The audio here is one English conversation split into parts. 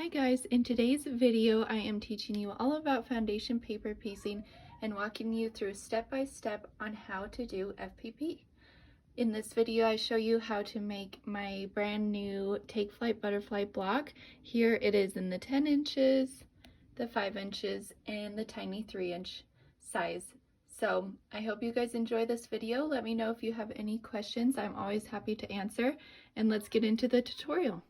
Hi guys, in today's video I am teaching you all about foundation paper piecing and walking you through step by step on how to do FPP. In this video I show you how to make my brand new Take Flight Butterfly block. Here it is in the 10 inches, the 5 inches, and the tiny 3-inch size. So I hope you guys enjoy this video. Let me know if you have any questions. I'm always happy to answer, and let's get into the tutorial.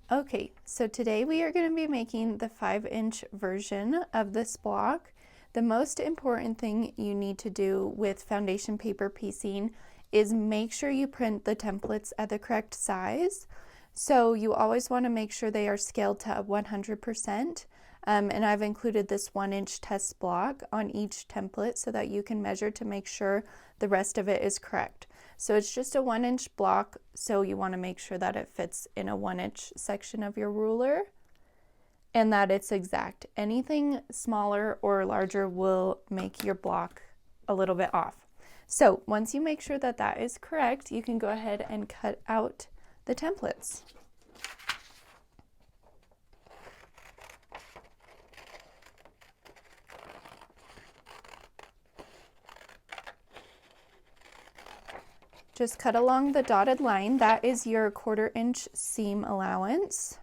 Okay, so today we are going to be making the 5-inch version of this block. The most important thing you need to do with foundation paper piecing is make sure you print the templates at the correct size. So you always want to make sure they are scaled to 100%. And I've included this 1-inch test block on each template so that you can measure to make sure the rest of it is correct. So it's just a 1-inch block, so you want to make sure that it fits in a 1-inch section of your ruler and that it's exact. Anything smaller or larger will make your block a little bit off. So once you make sure that that is correct, you can go ahead and cut out the templates. Just cut along the dotted line. That is your 1/4 inch seam allowance.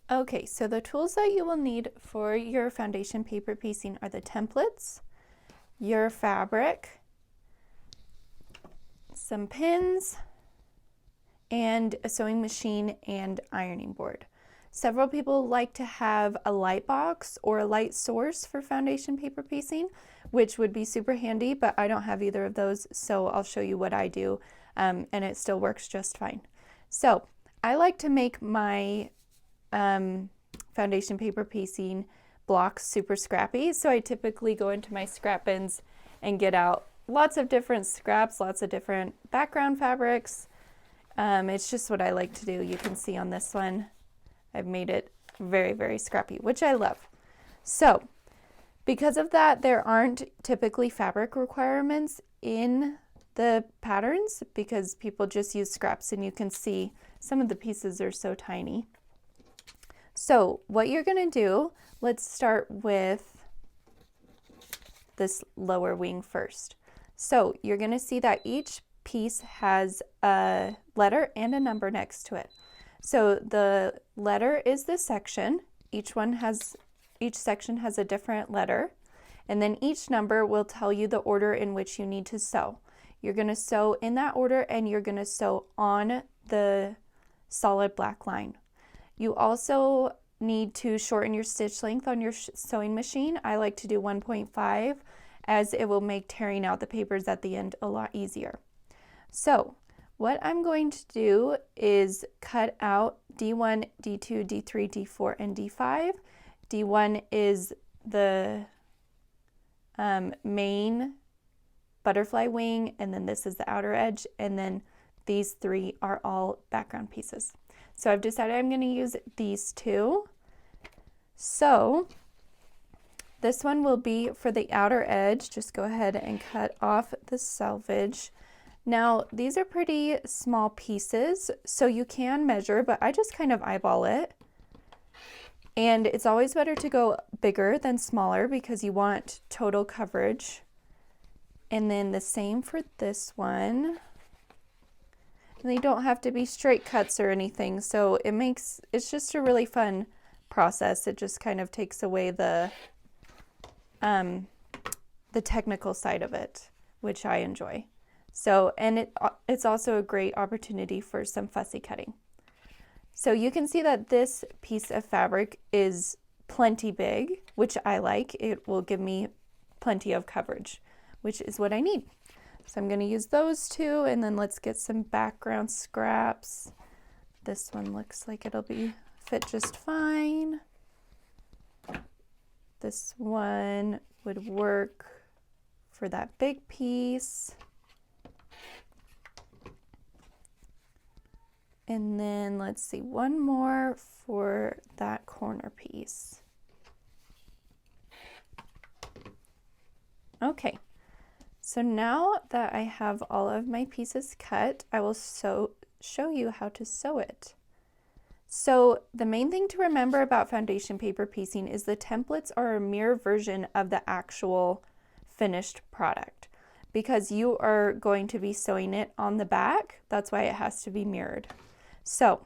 Okay, so the tools that you will need for your foundation paper piecing are the templates, your fabric, some pins, and a sewing machine and ironing board. Several people like to have a light box or a light source for foundation paper piecing, which would be super handy, but I don't have either of those, so I'll show you what I do, and it still works just fine. So I like to make my foundation paper piecing blocks super scrappy, so I typically go into my scrap bins and get out lots of different scraps, lots of different background fabrics. It's just what I like to do. You can see on this one, I've made it very, very scrappy, which I love. So because of that, there aren't typically fabric requirements in the patterns because people just use scraps, and you can see some of the pieces are so tiny. So what you're going to do, let's start with this lower wing first. So you're going to see that each piece has a letter and a number next to it. So the letter is the section. Each section has a different letter, and then each number will tell you the order in which you need to sew. You're going to sew in that order, and you're going to sew on the solid black line. You also need to shorten your stitch length on your sewing machine. I like to do 1.5 as it will make tearing out the papers at the end a lot easier. So what I'm going to do is cut out D1, D2, D3, D4, and D5. D1 is the main butterfly wing, and then this is the outer edge, and then these 3 are all background pieces. So I've decided I'm going to use these 2. So this one will be for the outer edge. Just go ahead and cut off the selvage. Now, these are pretty small pieces, so you can measure, but I just kind of eyeball it. And it's always better to go bigger than smaller because you want total coverage. And then the same for this one. And they don't have to be straight cuts or anything, so it's just a really fun process. It just kind of takes away the technical side of it, which I enjoy. So, and it's also a great opportunity for some fussy cutting. So you can see that this piece of fabric is plenty big, which I like. It will give me plenty of coverage, which is what I need. So I'm going to use those 2, and then let's get some background scraps. This one looks like it'll fit just fine. This one would work for that big piece. And then let's see, one more for that corner piece. Okay, so now that I have all of my pieces cut, I will show you how to sew it. So the main thing to remember about foundation paper piecing is the templates are a mirror version of the actual finished product because you are going to be sewing it on the back. That's why it has to be mirrored. So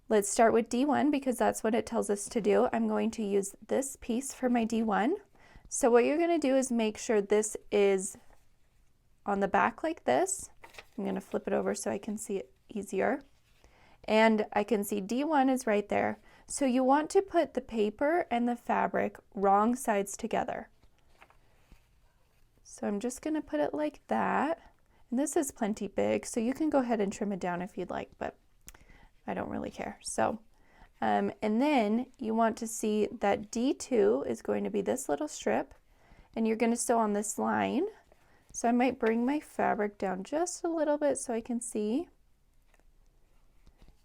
let's start with D1 because that's what it tells us to do. I'm going to use this piece for my D1. So what you're going to do is make sure this is on the back like this. I'm going to flip it over so I can see it easier. And I can see D1 is right there. So you want to put the paper and the fabric wrong sides together. So I'm just going to put it like that. And this is plenty big, so you can go ahead and trim it down if you'd like, but I don't really care. So, and then you want to see that D2 is going to be this little strip, and you're going to sew on this line. So I might bring my fabric down just a little bit so I can see.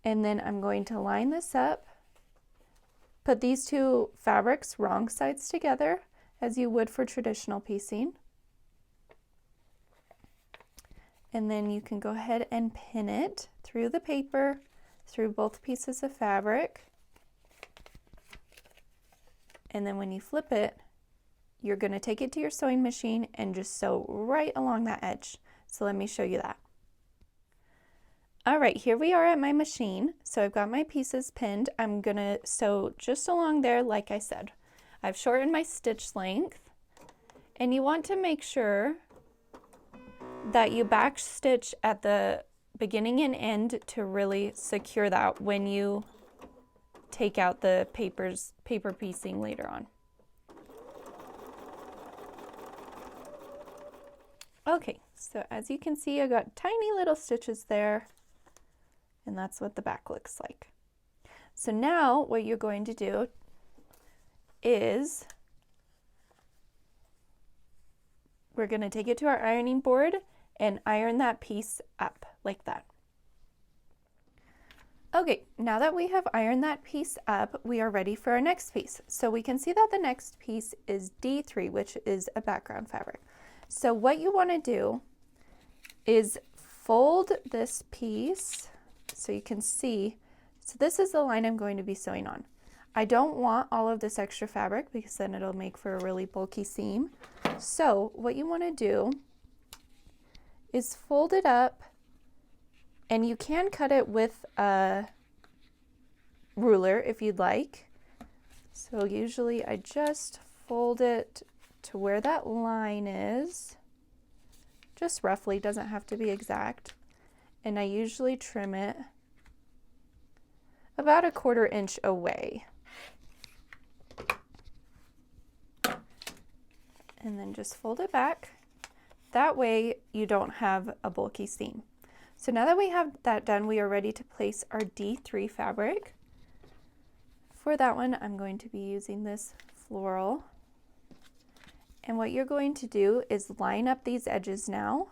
And then I'm going to line this up, put these two fabrics wrong sides together as you would for traditional piecing. And then you can go ahead and pin it through the paper, through both pieces of fabric. And then when you flip it, you're going to take it to your sewing machine and just sew right along that edge. So let me show you that. All right, here we are at my machine. So I've got my pieces pinned. I'm going to sew just along there like I said. I've shortened my stitch length. And you want to make sure that you back stitch at the beginning and end to really secure that when you take out the paper piecing later on. Okay, so as you can see, I got tiny little stitches there, and that's what the back looks like. So now what you're going to do is we're going to take it to our ironing board and iron that piece up like that. Okay, now that we have ironed that piece up, we are ready for our next piece. So we can see that the next piece is D3, which is a background fabric. So what you want to do is fold this piece so you can see. So this is the line I'm going to be sewing on. I don't want all of this extra fabric because then it'll make for a really bulky seam. So what you want to do is fold it up, and you can cut it with a ruler if you'd like. So usually I just fold it to where that line is, just roughly, doesn't have to be exact. And I usually trim it about 1/4 inch away. And then just fold it back. That way you don't have a bulky seam. So now that we have that done, we are ready to place our D3 fabric. For that one, I'm going to be using this floral. And what you're going to do is line up these edges now.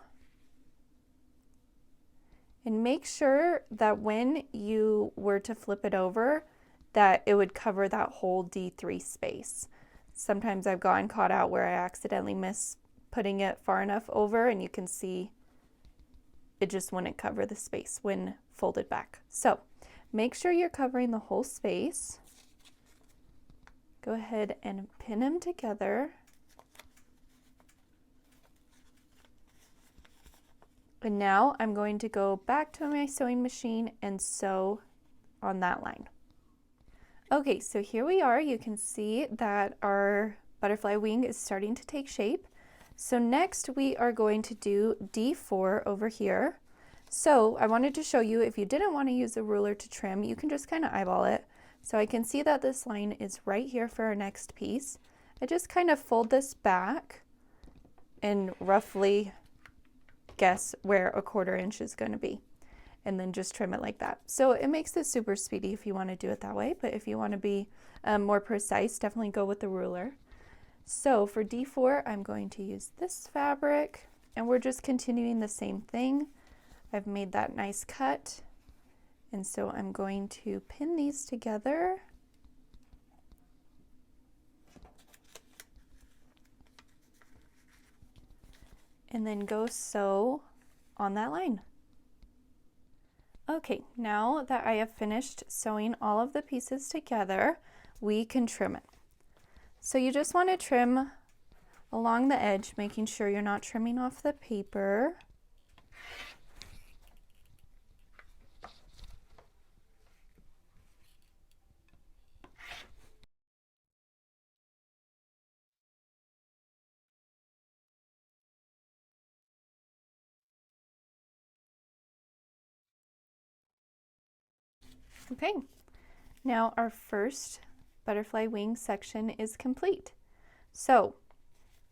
And make sure that when you were to flip it over, that it would cover that whole D3 space. Sometimes I've gotten caught out where I accidentally miss putting it far enough over, and you can see it just wouldn't cover the space when folded back. So make sure you're covering the whole space. Go ahead and pin them together. And now I'm going to go back to my sewing machine and sew on that line. Okay, so here we are. You can see that our butterfly wing is starting to take shape. So next we are going to do D4 over here. So I wanted to show you, if you didn't want to use a ruler to trim, you can just kind of eyeball it. So I can see that this line is right here for our next piece. I just kind of fold this back and roughly guess where 1/4 inch is going to be, and then just trim it like that. So it makes it super speedy if you want to do it that way, but if you want to be more precise, definitely go with the ruler. So for D4, I'm going to use this fabric, and we're just continuing the same thing. I've made that nice cut, and so I'm going to pin these together. and then go sew on that line. Okay, now that I have finished sewing all of the pieces together, we can trim it. So you just want to trim along the edge, making sure you're not trimming off the paper. Okay, now our first butterfly wing section is complete. So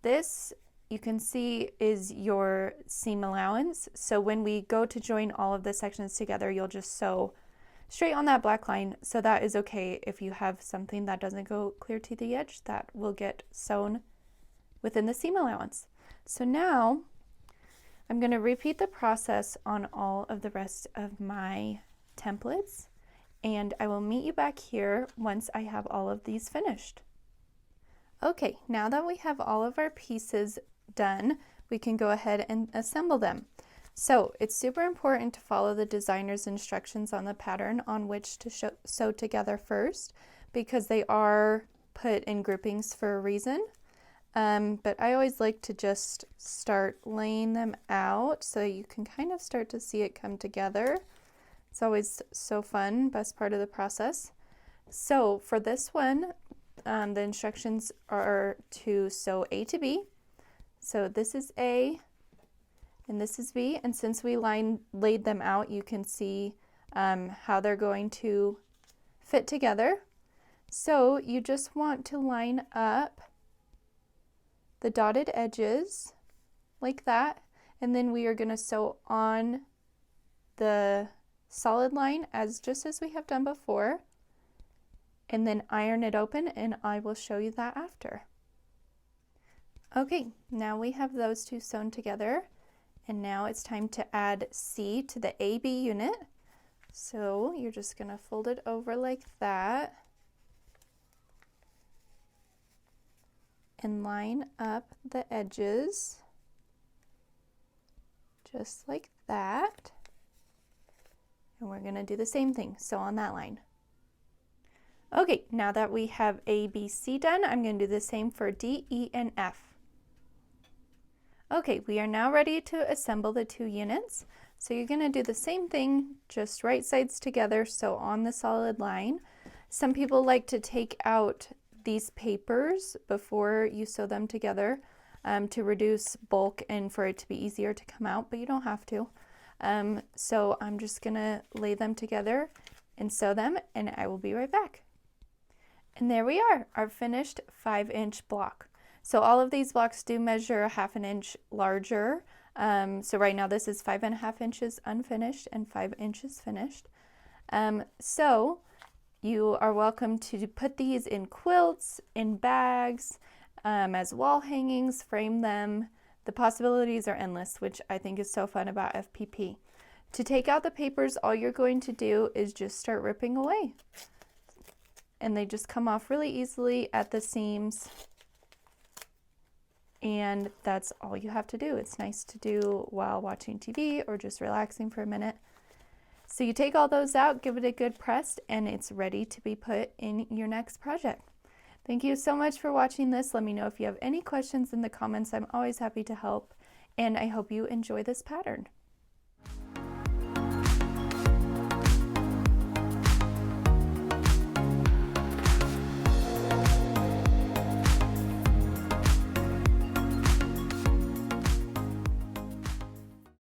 this, you can see, is your seam allowance. So when we go to join all of the sections together, you'll just sew straight on that black line. So that is okay if you have something that doesn't go clear to the edge, that will get sewn within the seam allowance. So now I'm going to repeat the process on all of the rest of my templates, and I will meet you back here once I have all of these finished. Okay, now that we have all of our pieces done, we can go ahead and assemble them. So it's super important to follow the designer's instructions on the pattern on which to sew together first, because they are put in groupings for a reason. But I always like to just start laying them out so you can kind of start to see it come together. It's always so fun, best part of the process. So for this one, the instructions are to sew A to B. So this is A and this is B, and since we laid them out, you can see how they're going to fit together. So you just want to line up the dotted edges like that, and then we are going to sew on the solid line just as we have done before, and then iron it open, and I will show you that after. Okay, now we have those two sewn together, and now it's time to add C to the AB unit. So you're just going to fold it over like that and line up the edges just like that. And we're going to do the same thing, sew on that line. Okay, now that we have A, B, C done, I'm going to do the same for D, E, and F. Okay, we are now ready to assemble the two units. So you're going to do the same thing, just right sides together, sew on the solid line. Some people like to take out these papers before you sew them together to reduce bulk and for it to be easier to come out, but you don't have to. So I'm just gonna lay them together and sew them, and I will be right back. And there we are, our finished 5-inch block. So all of these blocks do measure 1/2 inch larger. So right now this is 5.5 inches unfinished and 5 inches finished. So you are welcome to put these in quilts, in bags, as wall hangings, frame them. The possibilities are endless, which I think is so fun about FPP. To take out the papers, all you're going to do is just start ripping away. And they just come off really easily at the seams. And that's all you have to do. It's nice to do while watching TV or just relaxing for a minute. So you take all those out, give it a good press, and it's ready to be put in your next project. Thank you so much for watching this. Let me know if you have any questions in the comments. I'm always happy to help, and I hope you enjoy this pattern.